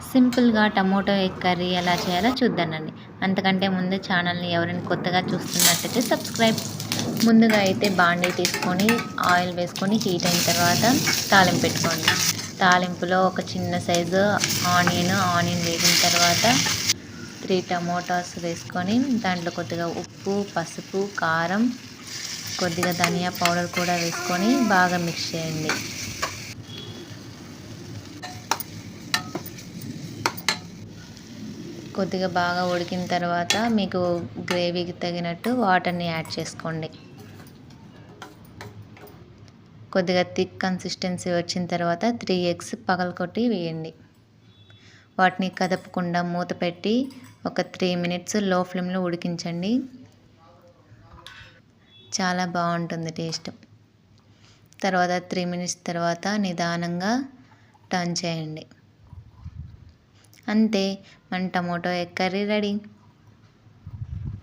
సింపుల్‌గా tomato egg curry ఎలా చేయాలో చూద్దానండి. అంతకంటే ముందు ఛానల్‌ని ఎవరైనా కొత్తగా చూస్తున్నట్టయితే సబ్స్క్రైబ్. ముందుగా అయితే బాండీ తీసుకొని ఆయిల్ వేసుకొని హీట్ అయిన తర్వాత తాలింపు పెట్టుకోండి. తాలింపులో ఒక చిన్న సైజు ఆనియన్ వేగిన తర్వాత 3 టమోటాస్ వేసుకొని దాంట్లో కొద్దిగా ఉప్పు, పసుపు, కారం, కొద్దిగా ధనియా పౌడర్ కూడా వేసుకొని బాగా మిక్స్ చేయండి. కొద్దిగా బాగా ఉడికిన తర్వాత మీకు గ్రేవీకి తగినట్టు వాటర్ని యాడ్ చేసుకోండి. కొద్దిగా థిక్ కన్సిస్టెన్సీ వచ్చిన తర్వాత 3 ఎగ్స్ పగలకొట్టి వేయండి. వాటిని కదపకుండా మూత పెట్టి ఒక 3 మినిట్స్ లో ఫ్లేమ్లో ఉడికించండి. చాలా బాగుంటుంది టేస్ట్. తర్వాత 3 మినిట్స్ తర్వాత నిదానంగా టర్న్ చేయండి. అంతే, మన టమోటో ఎగ్ కర్రీ రెడీ.